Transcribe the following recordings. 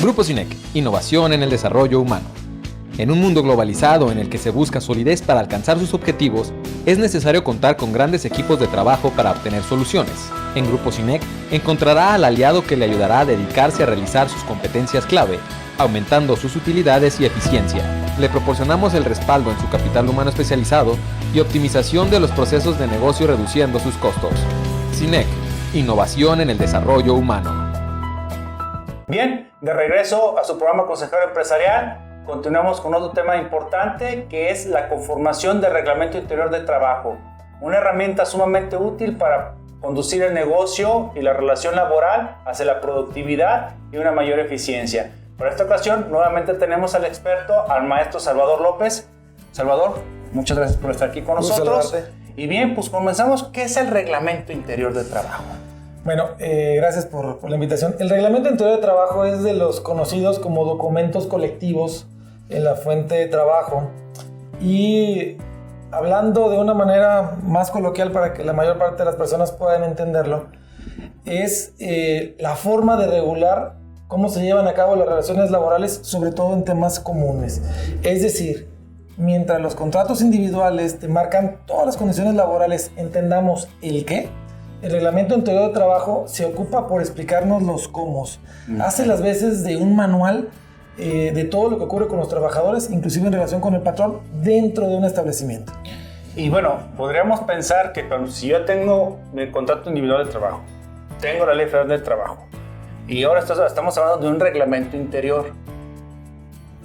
Grupo Cinec, innovación en el desarrollo humano. En un mundo globalizado en el que se busca solidez para alcanzar sus objetivos, es necesario contar con grandes equipos de trabajo para obtener soluciones. En Grupo Cinec encontrará al aliado que le ayudará a dedicarse a realizar sus competencias clave, aumentando sus utilidades y eficiencia. Le proporcionamos el respaldo en su capital humano especializado y optimización de los procesos de negocio reduciendo sus costos. Cinec, innovación en el desarrollo humano. Bien, de regreso a su programa Consejero Empresarial, continuamos con otro tema importante que es la conformación del Reglamento Interior de Trabajo, una herramienta sumamente útil para conducir el negocio y la relación laboral hacia la productividad y una mayor eficiencia. Por esta ocasión, nuevamente tenemos al experto, al maestro Salvador López. Salvador, muchas gracias por estar aquí con nosotros. Y bien, pues comenzamos. ¿Qué es el Reglamento Interior de Trabajo? Bueno, gracias por la invitación. El Reglamento Interior de Trabajo es de los conocidos como documentos colectivos en la fuente de trabajo. Y hablando de una manera más coloquial para que la mayor parte de las personas puedan entenderlo, es la forma de regular cómo se llevan a cabo las relaciones laborales, sobre todo en temas comunes. Es decir, mientras los contratos individuales te marcan todas las condiciones laborales, entendamos el qué, el Reglamento Interior de Trabajo se ocupa por explicarnos los cómo. Hace las veces de un manual de todo lo que ocurre con los trabajadores, inclusive en relación con el patrón, dentro de un establecimiento. Y bueno, podríamos pensar que si yo tengo mi contrato individual de trabajo, tengo la Ley Federal del Trabajo, y ahora estamos hablando de un reglamento interior,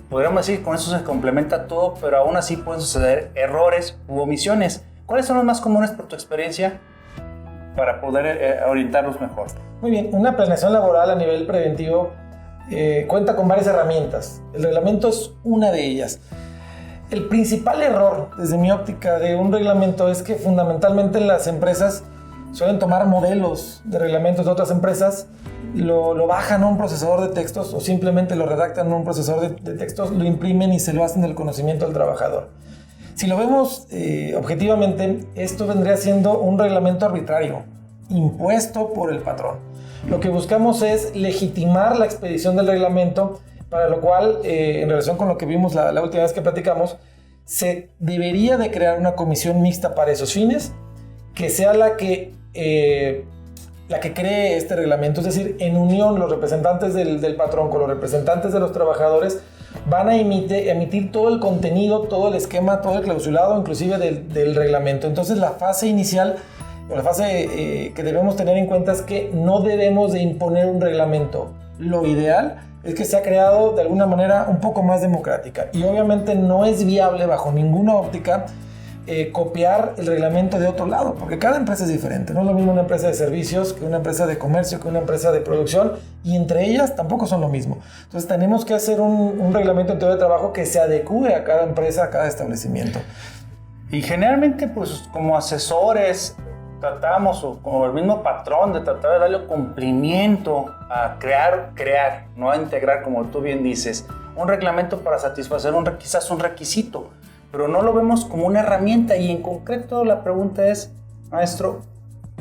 podríamos decir que con eso se complementa todo, pero aún así pueden suceder errores u omisiones. ¿Cuáles son los más comunes por tu experiencia para poder orientarlos mejor? Muy bien, una planeación laboral a nivel preventivo cuenta con varias herramientas. El reglamento es una de ellas. El principal error, desde mi óptica, de un reglamento es que fundamentalmente las empresas suelen tomar modelos de reglamentos de otras empresas, lo bajan a un procesador de textos o simplemente lo redactan en un procesador de textos, lo imprimen y se lo hacen del conocimiento del trabajador. Si lo vemos objetivamente, esto vendría siendo un reglamento arbitrario, impuesto por el patrón. Lo que buscamos es legitimar la expedición del reglamento, para lo cual, en relación con lo que vimos la última vez que platicamos, se debería de crear una comisión mixta para esos fines, que sea la que cree este reglamento. Es decir, en unión los representantes del patrón con los representantes de los trabajadores van a emitir todo el contenido, todo el esquema, todo el clausulado, inclusive del reglamento. Entonces la fase inicial, o la fase que debemos tener en cuenta es que no debemos de imponer un reglamento. Lo ideal es que sea creado de alguna manera un poco más democrática. Y obviamente no es viable bajo ninguna óptica copiar el reglamento de otro lado, porque cada empresa es diferente. No es lo mismo una empresa de servicios que una empresa de comercio, que una empresa de producción, y entre ellas tampoco son lo mismo. Entonces tenemos que hacer un reglamento interior de trabajo que se adecue a cada empresa, a cada establecimiento. Y generalmente, pues como asesores, tratamos, o como el mismo patrón, de tratar de darle cumplimiento a crear, no a integrar, como tú bien dices, un reglamento para satisfacer quizás un requisito, pero no lo vemos como una herramienta. Y en concreto la pregunta es, maestro,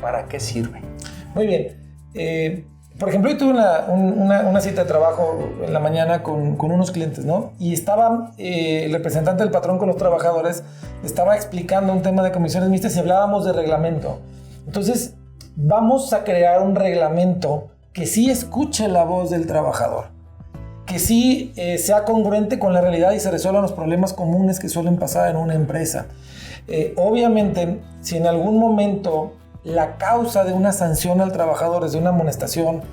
¿para qué sirve? Muy bien. Por ejemplo, yo tuve una cita de trabajo en la mañana con unos clientes, ¿no? Y estaba el representante del patrón con los trabajadores, estaba explicando un tema de comisiones mixtas y hablábamos de reglamento. Entonces, vamos a crear un reglamento que sí escuche la voz del trabajador, que sí sea congruente con la realidad y se resuelvan los problemas comunes que suelen pasar en una empresa. Obviamente, si en algún momento la causa de una sanción al trabajador es de una amonestación,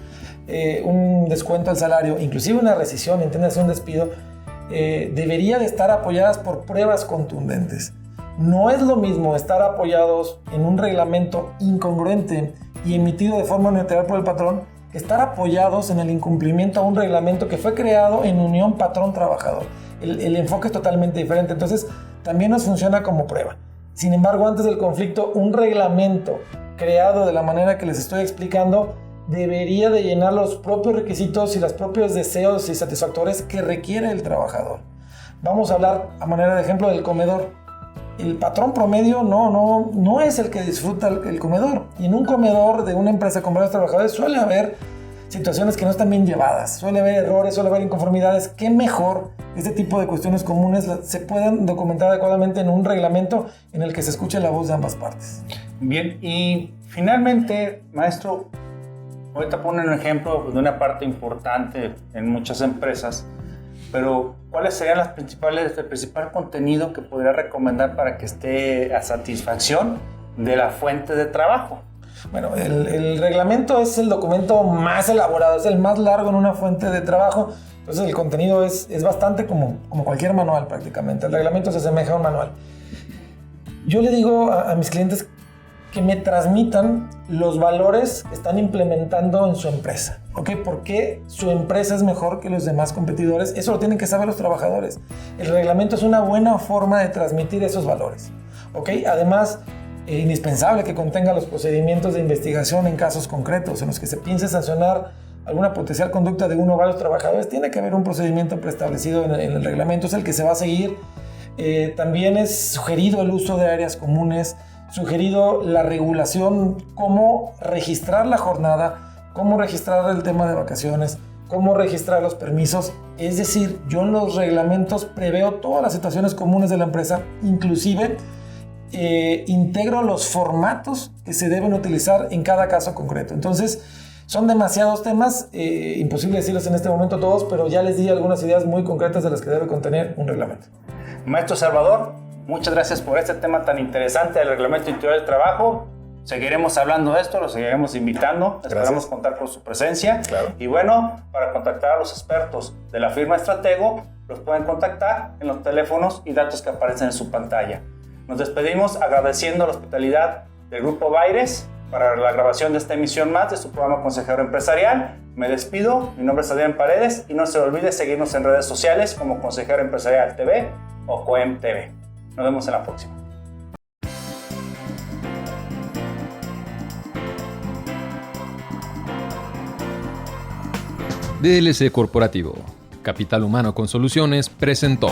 un descuento al salario, inclusive una rescisión, entiéndase un despido, debería de estar apoyadas por pruebas contundentes. No es lo mismo estar apoyados en un reglamento incongruente y emitido de forma unilateral por el patrón que estar apoyados en el incumplimiento a un reglamento que fue creado en unión patrón-trabajador. El enfoque es totalmente diferente, entonces también nos funciona como prueba. Sin embargo, antes del conflicto, un reglamento creado de la manera que les estoy explicando debería de llenar los propios requisitos y los propios deseos y satisfactores que requiere el trabajador. Vamos a hablar a manera de ejemplo del comedor. El patrón promedio no es el que disfruta el comedor. Y en un comedor de una empresa con varios trabajadores suele haber situaciones que no están bien llevadas. Suele haber errores, suele haber inconformidades. ¿Qué mejor este tipo de cuestiones comunes se puedan documentar adecuadamente en un reglamento en el que se escuche la voz de ambas partes? Bien, y finalmente, maestro, ahorita ponen un ejemplo de una parte importante en muchas empresas, pero ¿cuáles serían el principal contenido que podría recomendar para que esté a satisfacción de la fuente de trabajo? Bueno, el reglamento es el documento más elaborado, es el más largo en una fuente de trabajo. Entonces el contenido es bastante como cualquier manual prácticamente. El reglamento se asemeja a un manual. Yo le digo a mis clientes que me transmitan los valores que están implementando en su empresa. ¿Ok? ¿Por qué su empresa es mejor que los demás competidores? Eso lo tienen que saber los trabajadores. El reglamento es una buena forma de transmitir esos valores. ¿Ok? Además, indispensable que contenga los procedimientos de investigación en casos concretos en los que se piense sancionar alguna potencial conducta de uno o varios trabajadores. Tiene que haber un procedimiento preestablecido en el reglamento, es el que se va a seguir. También es sugerido el uso de áreas comunes, sugerido la regulación, cómo registrar la jornada, cómo registrar el tema de vacaciones, cómo registrar los permisos. Es decir, yo en los reglamentos preveo todas las situaciones comunes de la empresa, inclusive integro los formatos que se deben utilizar en cada caso concreto. Entonces, son demasiados temas, imposible decirlos en este momento todos, pero ya les di algunas ideas muy concretas de las que debe contener un reglamento. Maestro Salvador, muchas gracias por este tema tan interesante del Reglamento Interior del Trabajo. Seguiremos hablando de esto, lo seguiremos invitando. Gracias. Esperamos contar con su presencia. Claro. Y bueno, para contactar a los expertos de la firma Estratego, los pueden contactar en los teléfonos y datos que aparecen en su pantalla. Nos despedimos agradeciendo la hospitalidad del Grupo Baires para la grabación de esta emisión más de su programa Consejero Empresarial. Me despido, mi nombre es Adrián Paredes y no se olvide seguirnos en redes sociales como Consejero Empresarial TV o COEM TV. Nos vemos en la próxima. DLC Corporativo, Capital Humano con Soluciones, presentó.